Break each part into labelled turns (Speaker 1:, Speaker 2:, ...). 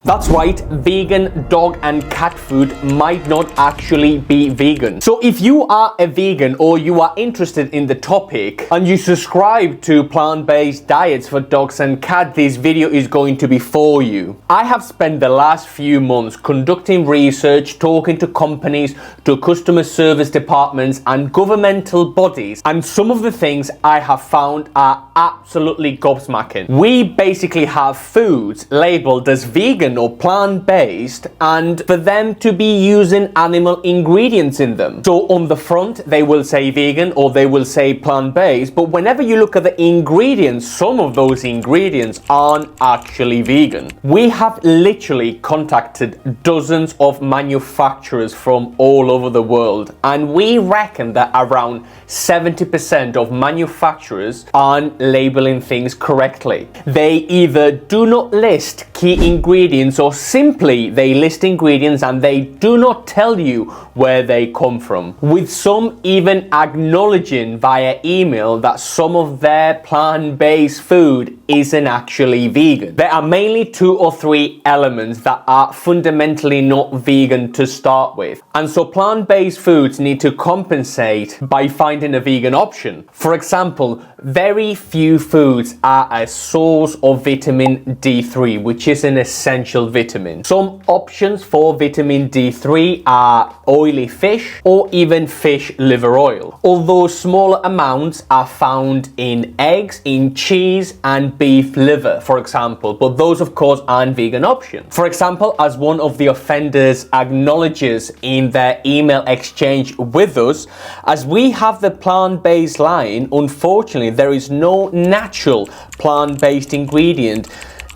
Speaker 1: That's right, vegan dog and cat food might not actually be vegan. So if you are a vegan or you are interested in the topic and you subscribe to plant-based diets for dogs and cats, this video is going to be for you. I have spent the last few months conducting research, talking to companies, to customer service departments and governmental bodies, and some of the things I have found are absolutely gobsmacking. We basically have foods labeled as vegan or plant-based, and for them to be using animal ingredients in them. So on the front they will say vegan or they will say plant-based, but whenever you look at the ingredients, some of those ingredients aren't actually vegan. We have literally contacted dozens of manufacturers from all over the world, and we reckon that around 70% of manufacturers aren't labeling things correctly. They either do not list key ingredients or simply they list ingredients and they do not tell you where they come from, with some even acknowledging via email that some of their plant-based food isn't actually vegan. There are mainly 2 or 3 elements that are fundamentally not vegan to start with, and so plant-based foods need to compensate by finding a vegan option. For example, very few foods are a source of vitamin D3, which is an essential vitamin. Some options for vitamin D3 are oily fish or even fish liver oil, although smaller amounts are found in eggs, in cheese and beef liver, for example, but those of course aren't vegan options. For example, as one of the offenders acknowledges in their email exchange with us, as we have the plant-based line, unfortunately there is no natural plant-based ingredient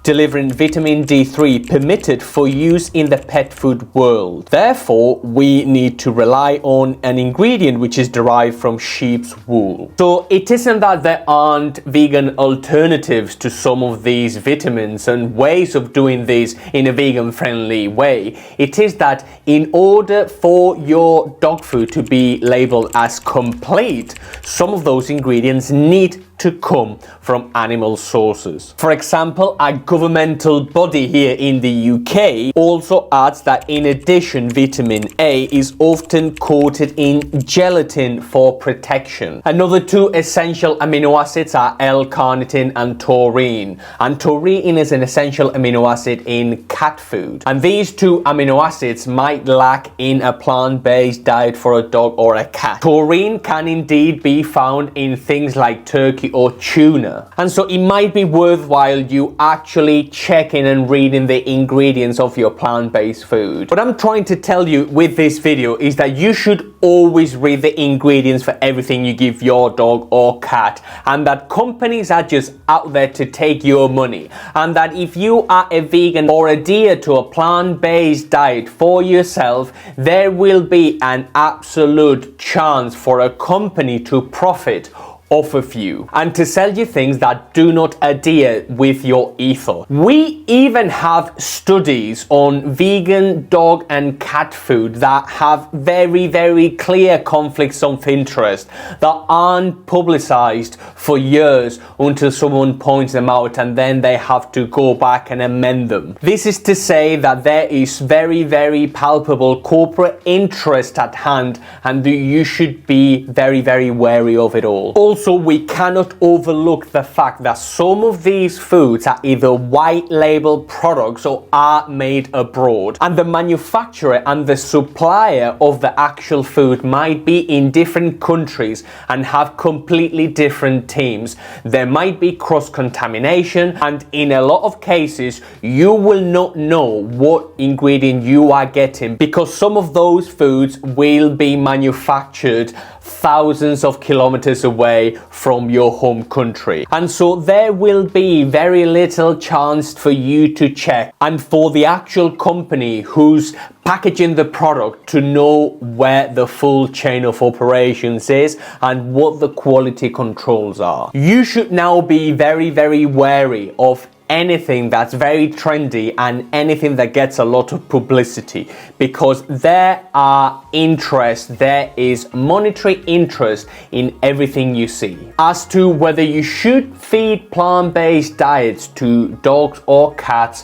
Speaker 1: delivering vitamin D3 permitted for use in the pet food world. Therefore, we need to rely on an ingredient which is derived from sheep's wool. So it isn't that there aren't vegan alternatives to some of these vitamins and ways of doing this in a vegan friendly way. It is that in order for your dog food to be labeled as complete, some of those ingredients need to come from animal sources. For example, a governmental body here in the UK also adds that in addition, vitamin A is often coated in gelatin for protection. Another 2 essential amino acids are L-carnitine and taurine. And taurine is an essential amino acid in cat food. And these 2 amino acids might lack in a plant-based diet for a dog or a cat. Taurine can indeed be found in things like turkey or tuna, and so it might be worthwhile you actually checking and reading the ingredients of your plant-based food. What I'm trying to tell you with this video is that you should always read the ingredients for everything you give your dog or cat, and that companies are just out there to take your money, and that if you are a vegan or adhere to a plant-based diet for yourself, there will be an absolute chance for a company to profit off of you and to sell you things that do not adhere with your ethos. We even have studies on vegan dog and cat food that have very clear conflicts of interest that aren't publicized for years until someone points them out and then they have to go back and amend them. This is to say that there is very palpable corporate interest at hand, and you should be very wary of it all. Also, we cannot overlook the fact that some of these foods are either white label products or are made abroad, and the manufacturer and the supplier of the actual food might be in different countries and have completely different teams. There might be cross-contamination, and in a lot of cases you will not know what ingredient you are getting because some of those foods will be manufactured thousands of kilometers away from your home country, and so there will be very little chance for you to check and for the actual company who's packaging the product to know where the full chain of operations is and what the quality controls are. You should now be very wary of anything that's very trendy and anything that gets a lot of publicity, because there is monetary interest in everything you see. As to whether you should feed plant-based diets to dogs or cats,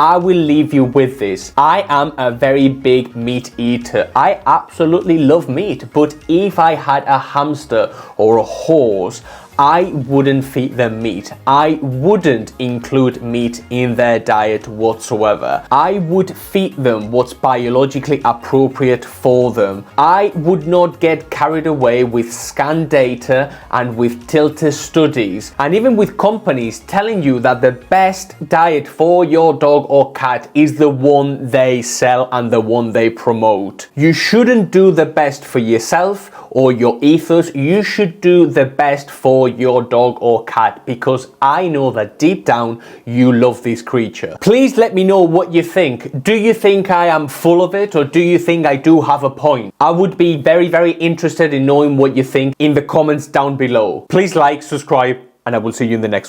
Speaker 1: I will leave you with this. I am a very big meat eater. I absolutely love meat, but if I had a hamster or a horse, I wouldn't feed them meat. I wouldn't include meat in their diet whatsoever. I would feed them what's biologically appropriate for them. I would not get carried away with scan data and with tilted studies, and even with companies telling you that the best diet for your dog or cat is the one they sell and the one they promote. You shouldn't do the best for yourself or your ethos. You should do the best for your dog or cat, because I know that deep down you love this creature. Please let me know what you think. Do you think I am full of it, or do you think I do have a point? I would be very, very interested in knowing what you think in the comments down below. Please like, subscribe, and I will see you in the next one.